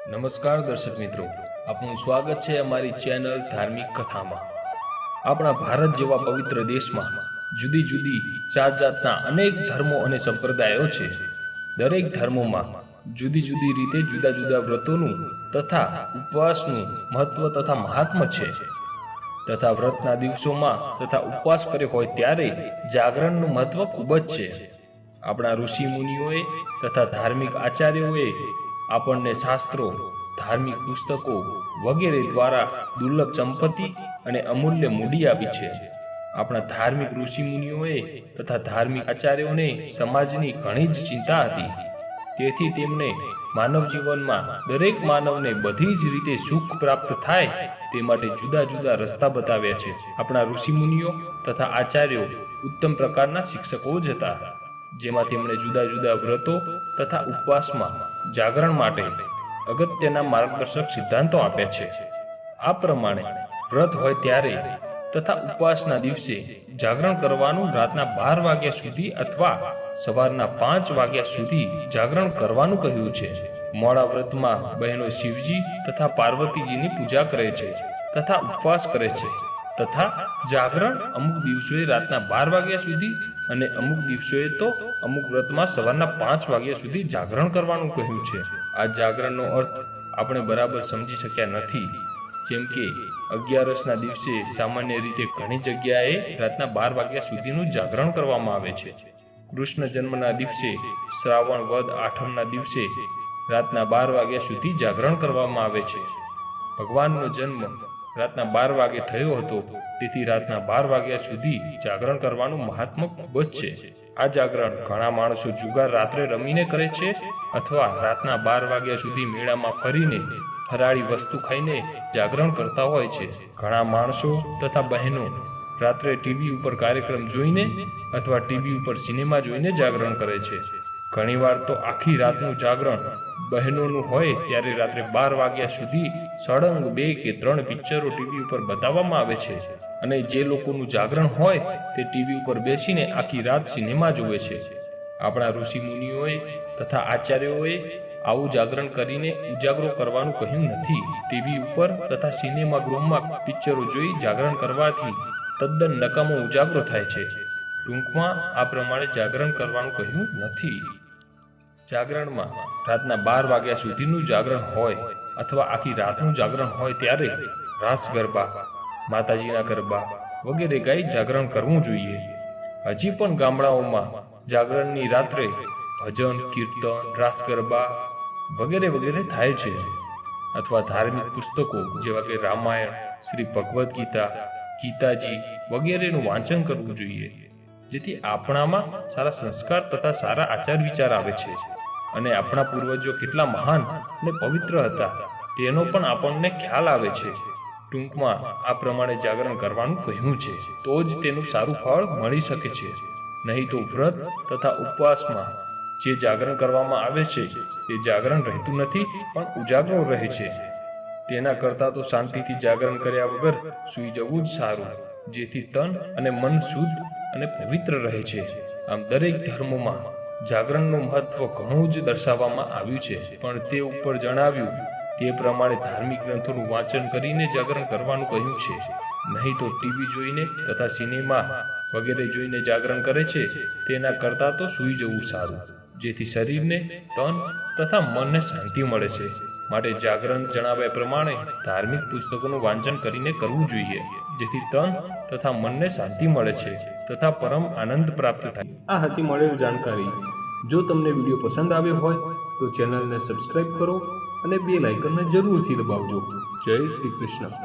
નમસ્કાર દર્શક મિત્રો, આપનું સ્વાગત છે અમારી ચેનલ ધાર્મિક કથામાં। આપણા ભારત જેવા પવિત્ર દેશમાં જુદી જુદી જાતના અનેક ધર્મો અને સંપ્રદાયો છે। દરેક ધર્મોમાં જુદી જુદી રીતે જુદા જુદા વ્રતોનું તથા ઉપવાસનું મહત્વ તથા મહાત્મ્ય છે તથા વ્રતના દિવસોમાં તથા ઉપવાસ કર્યો હોય ત્યારે જાગરણનું મહત્વ ખૂબ જ છે। આપણા ઋષિ મુનિઓએ તથા ધાર્મિક આચાર્યોએ આપણને શાસ્ત્રો, ધાર્મિક પુસ્તકો વગેરે દ્વારા દુર્લભ સંપત્તિ અને અમૂલ્ય મૂડી આપી છે। આપણા ધાર્મિક ઋષિ મુનિઓએ તથા ધાર્મિક આચાર્યોને સમાજની ઘણી જ ચિંતા હતી, તેથી તેમણે માનવ જીવનમાં દરેક માનવને બધી જ રીતે સુખ પ્રાપ્ત થાય તે માટે જુદા જુદા રસ્તા બતાવ્યા છે। આપણા ઋષિ મુનિઓ તથા આચાર્યો ઉત્તમ પ્રકારના શિક્ષકો જ હતા, જેમાં તેમણે જુદા જુદા વ્રતો તથા ઉપવાસમાં જાગરણ માટે અગત્યના માર્ગદર્શક સિદ્ધાંતો આપ્યા છે। આ પ્રમાણે વ્રત હોય ત્યારે તથા ઉપવાસના દિવસે જાગરણ કરવાનું રાતના 12 વાગ્યા સુધી અથવા સવારના 5 વાગ્યા સુધી જાગરણ કરવાનું કહ્યું છે। મોડા વ્રતમાં બહેનો શિવજી તથા પાર્વતીજીની પૂજા કરે છે તથા ઉપવાસ કરે છે તથા જાગરણ અમુક દિવસોએ રાતના 12 વાગ્યા સુધી અને અમુક દિવસોએ તો અમુક વ્રતમાં સવારના 5 વાગ્યા સુધી જાગરણ કરવાનું કહ્યું છે। આ જાગરણનો અર્થ આપણે બરાબર સમજી શક્યા નથી, જેમ કે 11ના દિવસે સામાન્ય રીતે ઘણી જગ્યાએ રાતના 12 વાગ્યા સુધીનું જાગરણ કરવામાં આવે છે। કૃષ્ણ જન્મના દિવસે શ્રાવણ વદ આઠમના દિવસે રાતના 12 વાગ્યા સુધી જાગરણ કરવામાં આવે છે। ભગવાનનો જન્મ રાતના 12 વાગે થયો હતો, તેથી રાતના 12 વાગ્યા સુધી જાગરણ કરવાનું મહાત્મ્ય ખૂબ જ છે। આ જાગરણ ઘણા માણસો જુગાર રાત્રે રમીને કરે છે અથવા રાતના 12 વાગ્યા સુધી મેળામાં ફરીને ફરાળી વસ્તુ ખાઈને જાગરણ કરતા હોય છે। ઘણા માણસો તથા બહેનો રાત્રે ટીવી ઉપર કાર્યક્રમ જોઈને અથવા ટીવી ઉપર સિનેમા જોઈને જાગરણ કરે છે। ઘણીવાર તો આખી રાતનું જાગરણ બહેનોનું હોય ત્યારે રાત્રે 12 વાગ્યા સુધી સળંગ 2 કે 3 પિક્ચરો ટીવી ઉપર બતાવવામાં આવે છે, અને જે લોકોનું જાગરણ હોય તે ટીવી ઉપર બેસીને આખી રાત સિનેમા જોવે છે। આપણા ઋષિ મુનિઓએ તથા આચાર્યોએ આવું જાગરણ કરીને ઉજાગરો કરવાનું કહ્યું નથી। ટીવી ઉપર તથા સિનેમા ગૃહમાં પિક્ચરો જોઈ જાગરણ કરવાથી તદ્દન નકામો ઉજાગરો થાય છે। ટૂંકમાં આ પ્રમાણે જાગરણ કરવાનું કહ્યું નથી। જાગરણમાં રાતના 12 વાગ્યા સુધીનું જાગરણ હોય અથવા આખી રાતનું જાગરણ હોય ત્યારે રાસ ગરબા, માતાજીના ગરબા વગેરે ગાઈ જાગરણ કરવું જોઈએ। હજી પણ ગામડાઓમાં જાગરણની રાત્રે ભજન, કીર્તન, રાસ ગરબા વગેરે વગેરે થાય છે, અથવા ધાર્મિક પુસ્તકો જેવા કે રામાયણ, શ્રી ભગવદ્ ગીતા, ગીતાજી વગેરેનું વાંચન કરવું જોઈએ, જેથી આપણામાં સારા સંસ્કાર તથા સારા આચાર વિચાર આવે છે અને આપણા પૂર્વજો કેટલા મહાન અને પવિત્ર હતા તેનો પણ આપણને ખ્યાલ આવે છે। ટૂંકમાં આ પ્રમાણે જાગરણ કરવાનું કહ્યું છે, તો જ તેનું સારું ફળ મળી શકે છે, નહીં તો વ્રત તથા ઉપવાસમાં જે જાગરણ કરવામાં આવે છે તે જાગરણ રહેતું નથી પણ ઉજાગરો રહે છે। તેના કરતાં તો શાંતિથી જાગરણ કર્યા વગર સૂઈ જવું જ સારું, જેથી તન અને મન શુદ્ધ અને પવિત્ર રહે છે। આમ દરેક ધર્મોમાં જાગરણનું મહત્વ ઘણું જ દર્શાવવામાં આવ્યું છે, પણ તે ઉપર જણાવ્યું તે પ્રમાણે ધાર્મિક ગ્રંથોનું વાંચન કરીને જાગરણ કરવાનું કહ્યું છે, નહીં તો ટીવી જોઈને તથા સિનેમા વગેરે જોઈને જાગરણ કરે છે તેના કરતાં તો સૂઈ જવું સારું, જેથી શરીરને, તન તથા મનને શાંતિ મળે છે। માટે જાગરણ જણાવ્યા પ્રમાણે ધાર્મિક પુસ્તકોનું વાંચન કરીને કરવું જોઈએ, જેથી તન તથા મનને શાંતિ મળે છે તથા પરમ આનંદ પ્રાપ્ત થાય। આ હતી મળેલ જાણકારી। જો તમને વિડીયો પસંદ આવ્યો હોય તો ચેનલને સબસ્ક્રાઇબ કરો અને બેલ આઇકનને જરૂરથી દબાવજો। જય શ્રી કૃષ્ણ।